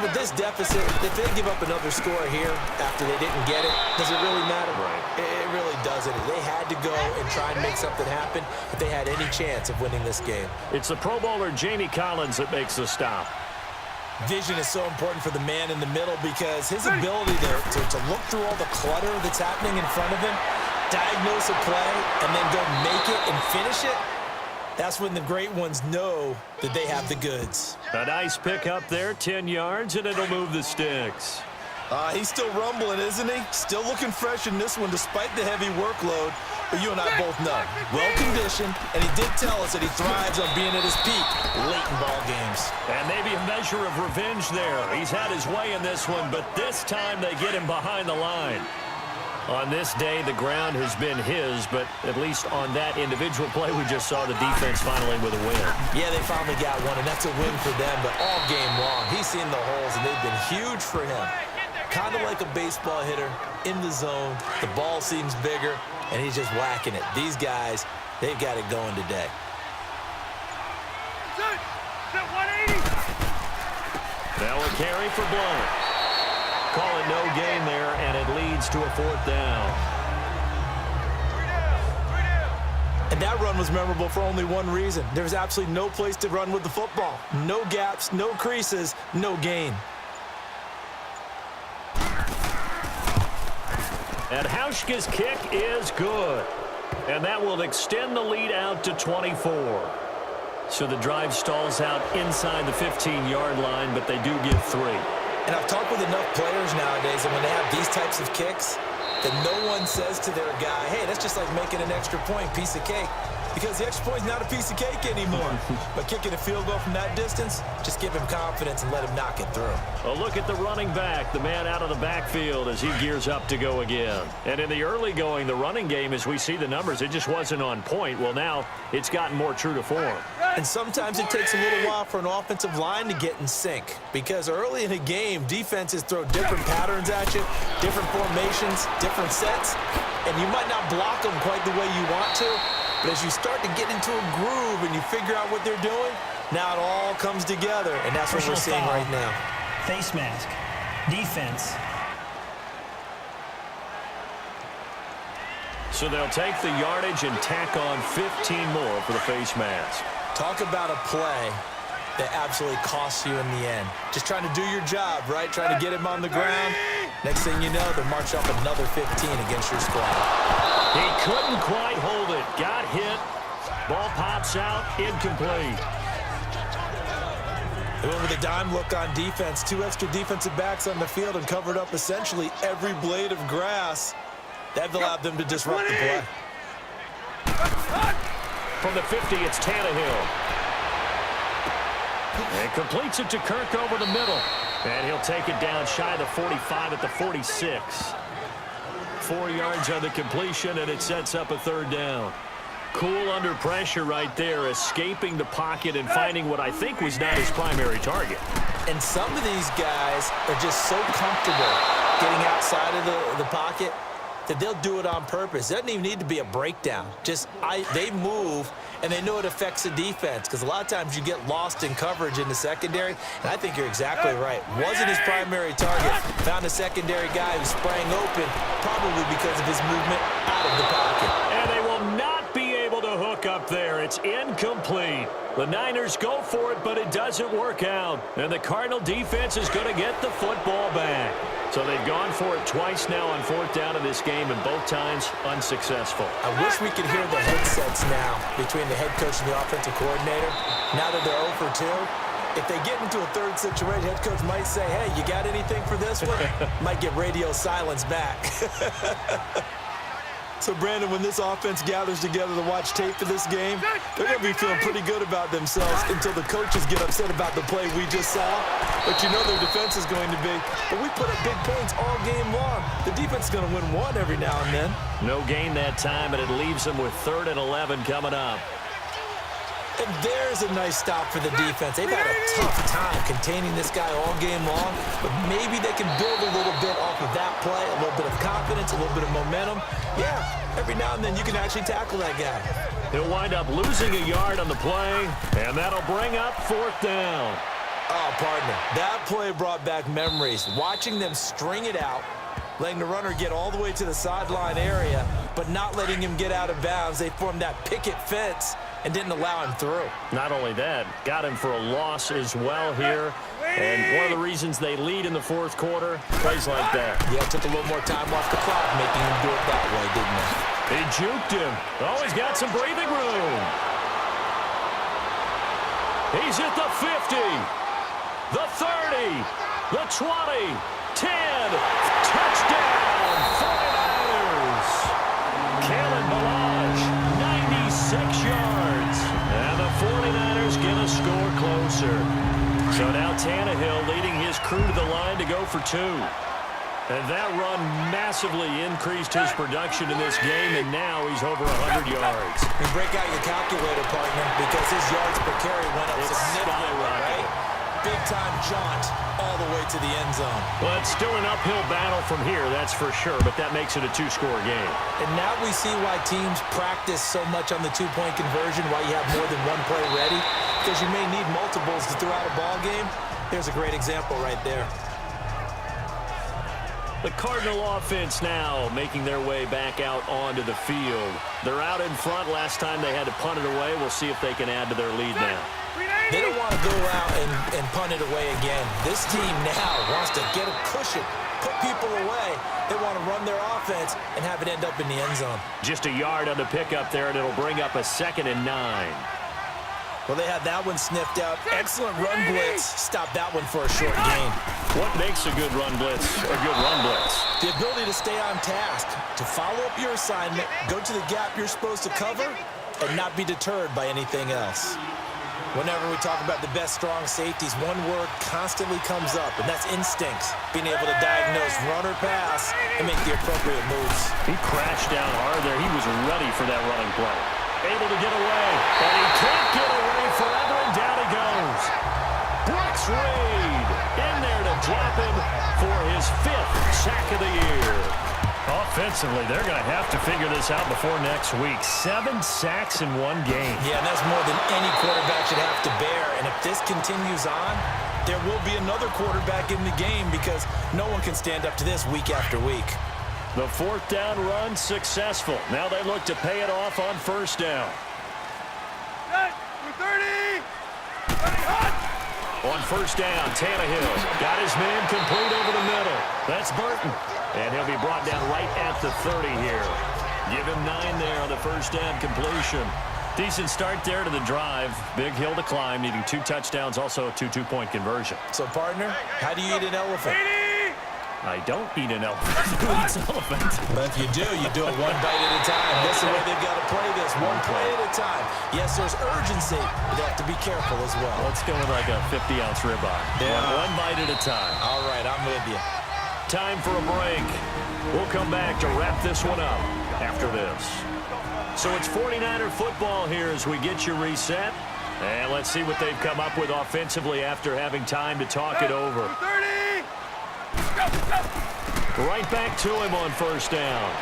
with this deficit, if they give up another score here after they didn't get it, does it really matter? Right. It really doesn't. They had to go and try and make something happen if they had any chance of winning this game. It's the Pro Bowler Jamie Collins that makes the stop. Vision is so important for the man in the middle because his ability to look through all the clutter that's happening in front of him, diagnose a play, and then go make it and finish it, that's when the great ones know that they have the goods. A nice pick up there, 10 yards, and it'll move the sticks. He's still rumbling, isn't he? Still looking fresh in this one despite the heavy workload. But you and I both know, well-conditioned, and he did tell us that he thrives on being at his peak late in ball games. And maybe a measure of revenge there. He's had his way in this one, but this time they get him behind the line. On this day, the ground has been his, but at least on that individual play, we just saw the defense finally with a win. Yeah, they finally got one, and that's a win for them, but all game long, he's seen the holes, and they've been huge for him. Kind of like a baseball hitter in the zone. The ball seems bigger, and he's just whacking it. These guys, they've got it going today. Now a carry for Blount. Call it no gain there, and it leads to a fourth down. And that run was memorable for only one reason. There was absolutely no place to run with the football. No gaps, no creases, no gain. And Hauschka's kick is good. And that will extend the lead out to 24. So the drive stalls out inside the 15-yard line, but they do give 3. And I've talked with enough players nowadays, and when they have these types of kicks, that no one says to their guy, hey, that's just like making an extra point, piece of cake. Because the extra point's not a piece of cake anymore. But kicking a field goal from that distance, just give him confidence and let him knock it through. A look at the running back, the man out of the backfield as he gears up to go again. And in the early going, the running game, as we see the numbers, it just wasn't on point. Well, now it's gotten more true to form. And sometimes it takes a little while for an offensive line to get in sync. Because early in a game, defenses throw different patterns at you, different formations, different sets. And you might not block them quite the way you want to. But as you start to get into a groove and you figure out what they're doing, now it all comes together, and that's what we're seeing right now. Face mask. Defense. So they'll take the yardage and tack on 15 more for the face mask. Talk about a play that absolutely costs you in the end. Just trying to do your job, right? Trying to get him on the ground. Next thing you know, they'll march up another 15 against your squad. He couldn't quite hold it. Got hit. Ball pops out. Incomplete. They went with a dime look on defense. 2 extra defensive backs on the field and covered up essentially every blade of grass. That allowed them to disrupt the play. From the 50, it's Tannehill. And completes it to Kirk over the middle. And he'll take it down shy of the 45 at the 46. 4 yards on the completion, and it sets up a 3rd down. Cool under pressure right there, escaping the pocket and finding what I think was not his primary target. And some of these guys are just so comfortable getting outside of the pocket that they'll do it on purpose. It doesn't even need to be a breakdown. They move, and they know it affects the defense, because a lot of times you get lost in coverage in the secondary, and I think you're exactly right. Wasn't his primary target. Found a secondary guy who sprang open, probably because of his movement out of the pocket. And they will not be able to hook up there. It's incomplete. The Niners go for it, but it doesn't work out. And the Cardinal defense is going to get the football back. So they've gone for it twice now on 4th down in this game, and both times unsuccessful. I wish we could hear the headsets now between the head coach and the offensive coordinator. Now that they're 0 for 2, if they get into a 3rd situation, head coach might say, hey, you got anything for this one? Might get radio silence back. So, Brandon, when this offense gathers together to watch tape for this game, they're going to be feeling pretty good about themselves until the coaches get upset about the play we just saw. But you know their defense is going to be. But we put up big points all game long. The defense is going to win one every now and then. No gain that time, and it leaves them with 3rd and 11 coming up. And there's a nice stop for the defense. They've had a tough time containing this guy all game long, but maybe they can build a little bit off of that play, a little bit of confidence, a little bit of momentum. Yeah, every now and then you can actually tackle that guy. He'll wind up losing a yard on the play, and that'll bring up 4th down. Oh, partner, that play brought back memories. Watching them string it out, letting the runner get all the way to the sideline area, but not letting him get out of bounds. They formed that picket fence and didn't allow him through. Not only that, got him for a loss as well here. And one of the reasons they lead in the 4th quarter, plays like that. Yeah, took a little more time off the clock, making him do it that way, didn't it? He juked him. Oh, he's got some breathing room. He's at the 50, the 30, the 20, 10. Touchdown, 49ers. Kalen Balazs, 96 yards. And the 49ers get a score closer. So now Tannehill leading his crew to the line to go for 2. And that run massively increased his production in this game, and now he's over 100 yards. You break out your calculator, partner, because his yards per carry went up significantly, right? Big-time jaunt all the way to the end zone. Well, it's still an uphill battle from here, that's for sure, but that makes it a 2-score game. And now we see why teams practice so much on the 2-point conversion, why you have more than one play ready, because you may need multiples to throw out a ball game. There's a great example right there. The Cardinal offense now making their way back out onto the field. They're out in front. Last time they had to punt it away. We'll see if they can add to their lead now. They don't want to go out and punt it away again. This team now wants to get a cushion, put people away. They want to run their offense and have it end up in the end zone. Just a yard on the pickup there, and it'll bring up a 2nd and 9. Well, they had that one sniffed out. Excellent run blitz. Stop that one for a short gain. What makes a good run blitz a good run blitz? The ability to stay on task, to follow up your assignment, go to the gap you're supposed to cover, and not be deterred by anything else. Whenever we talk about the best strong safeties, one word constantly comes up, and that's instincts. Being able to diagnose run or pass and make the appropriate moves. He crashed down hard there. He was ready for that running play. Able to get away, and he can't get away forever, and down he goes. Brooks Reed in there to drop him for his 5th sack of the year. Offensively, they're going to have to figure this out before next week. 7 sacks in one game. Yeah, and that's more than any quarterback should have to bear. And if this continues on, there will be another quarterback in the game because no one can stand up to this week after week. The 4th down run successful. Now they look to pay it off on 1st down. On 1st down, Tannehill got his man complete over the middle. That's Burton. And he'll be brought down right at the 30 here. Give him 9 there on the 1st down completion. Decent start there to the drive. Big hill to climb, needing 2 touchdowns, also a 2-2-point conversion. So, partner, how do you eat an elephant? I don't eat an elephant. Who eats an elephant? But if you do it one bite at a time. That's the way they've got to play this, one play at a time. Yes, there's urgency, but they have to be careful as well. Let's go with like a 50-ounce ribeye. Yeah. One bite at a time. All right, I'm with you. Time for a break. We'll come back to wrap this one up after this. So it's 49er football here as we get you reset. And let's see what they've come up with offensively after having time to talk it over. 30! Go! Right back to him on first down.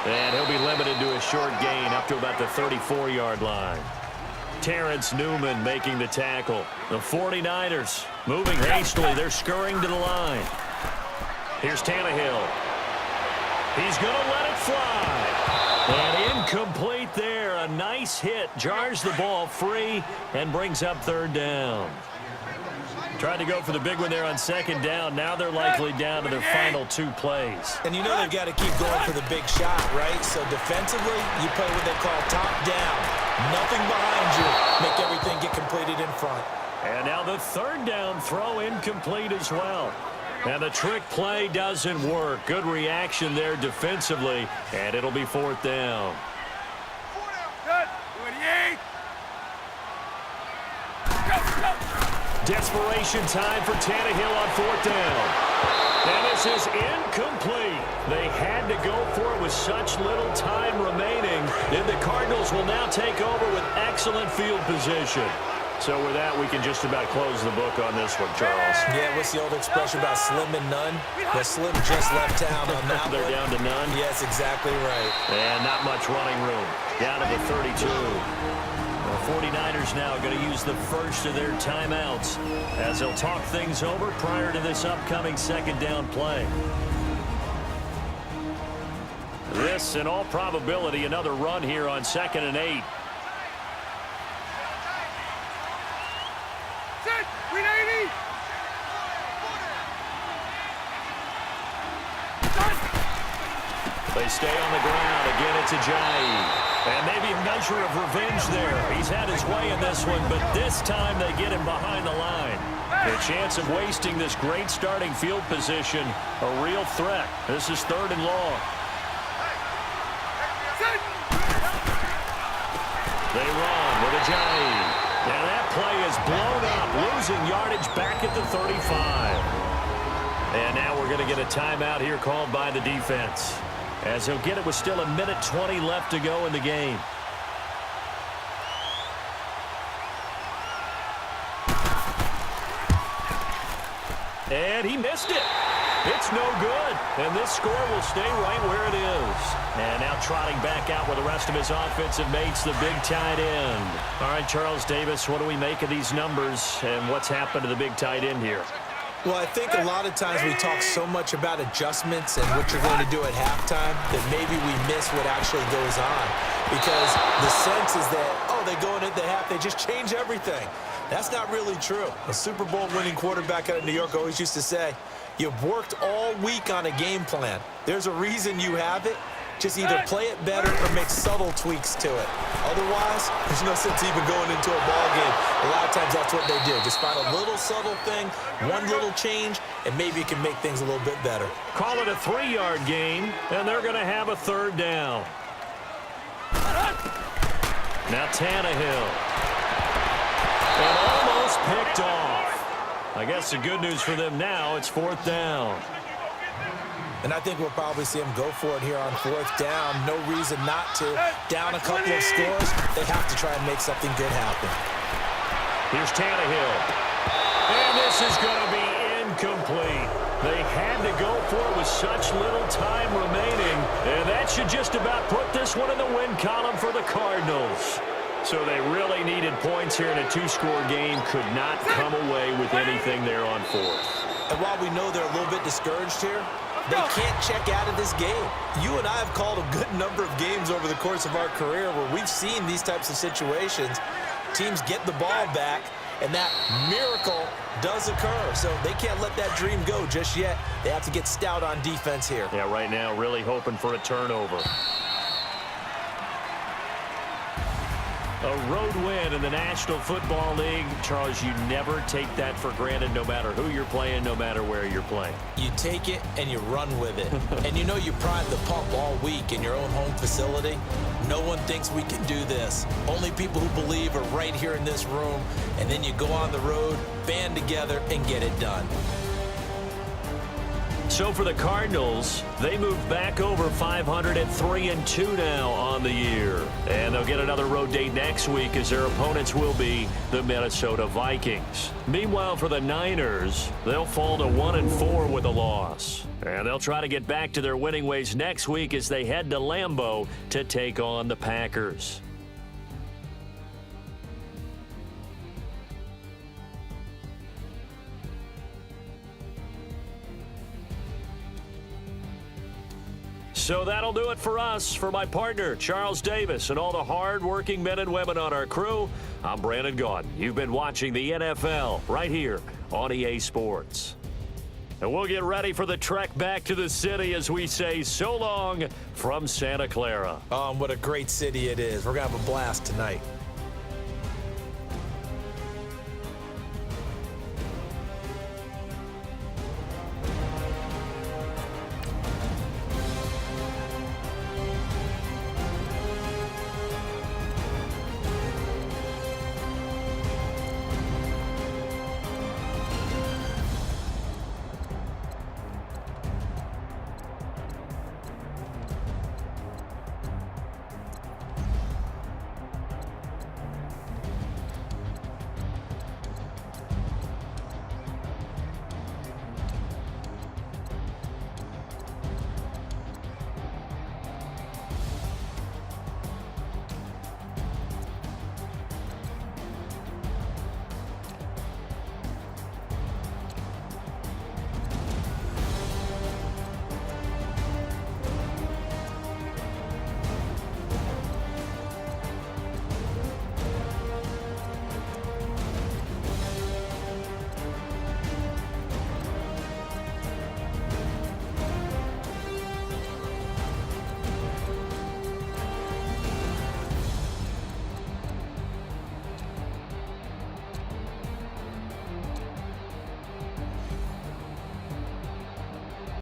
And he'll be limited to a short gain up to about the 34-yard line. Terrence Newman making the tackle. The 49ers moving hastily. They're scurrying to the line. Here's Tannehill. He's going to let it fly. And incomplete there. A nice hit. Jars the ball free and brings up third down. Tried to go for the big one there on second down. Now they're likely down to their final 2 plays. And you know they've got to keep going for the big shot, right? So defensively, you play what they call top down. Nothing behind you. Make everything get completed in front. And now the third down throw incomplete as well. And the trick play doesn't work. Good reaction there defensively, and it'll be fourth down. Desperation time for Tannehill on fourth down. And this is incomplete. They had to go for it with such little time remaining. Then the Cardinals will now take over with excellent field position. So with that, we can just about close the book on this one, Charles. Yeah, what's the old expression about slim and none? Well, Slim just left town on that They're one. down to none. Yes, exactly right. And not much running room. Down to the 32. The 49ers now going to use the first of their timeouts as they'll talk things over prior to this upcoming second down play. This, in all probability, another run here on 2nd and 8. They stay on the ground. Again, it's Ajayi. And maybe a measure of revenge there. He's had his way in this one, but this time they get him behind the line. The chance of wasting this great starting field position, a real threat. This is 3rd and long. They run with Ajayi. And that play is blown up, losing yardage back at the 35. And now we're going to get a timeout here called by the defense, as he'll get it with still 1:20 left to go in the game. And he missed it. It's no good. And this score will stay right where it is. And now trotting back out with the rest of his offensive mates, the big tight end. All right, Charles Davis, what do we make of these numbers and what's happened to the big tight end here? Well, I think a lot of times we talk so much about adjustments and what you're going to do at halftime that maybe we miss what actually goes on. Because the sense is that, oh, they go into the half, they just change everything. That's not really true. A Super Bowl winning quarterback out of New York always used to say, you've worked all week on a game plan. There's a reason you have it. Just either play it better or make subtle tweaks to it. Otherwise, there's no sense even going into a ball game. A lot of times that's what they do. Just find a little subtle thing, one little change, and maybe it can make things a little bit better. Call it a 3-yard gain, and they're going to have a 3rd down. Now Tannehill. And almost picked off. I guess the good news for them now, it's 4th down. And I think we'll probably see them go for it here on 4th down. No reason not to. Down a couple of scores, they have to try and make something good happen. Here's Tannehill. And this is going to be incomplete. They had to go for it with such little time remaining. And that should just about put this one in the win column for the Cardinals. So they really needed points here in a 2-score game. Could not come away with anything there on 4th. And while we know they're a little bit discouraged here, they can't check out of this game. You and I have called a good number of games over the course of our career where we've seen these types of situations. Teams get the ball back, and that miracle does occur. So they can't let that dream go just yet. They have to get stout on defense here. Yeah, right now really hoping for a turnover. A road win in the National Football League. Charles, you never take that for granted no matter who you're playing, no matter where you're playing. You take it and you run with it. And you know you prime the pump all week in your own home facility. No one thinks we can do this. Only people who believe are right here in this room. And then you go on the road, band together, and get it done. So for the Cardinals, they move back over 500 at 3-2 now on the year. And they'll get another road date next week as their opponents will be the Minnesota Vikings. Meanwhile, for the Niners, they'll fall to 1-4 with a loss. And they'll try to get back to their winning ways next week as they head to Lambeau to take on the Packers. So that'll do it for us. For my partner, Charles Davis, and all the hard-working men and women on our crew, I'm Brandon Gaudin. You've been watching the NFL right here on EA Sports. And we'll get ready for the trek back to the city as we say so long from Santa Clara. What a great city it is. We're going to have a blast tonight.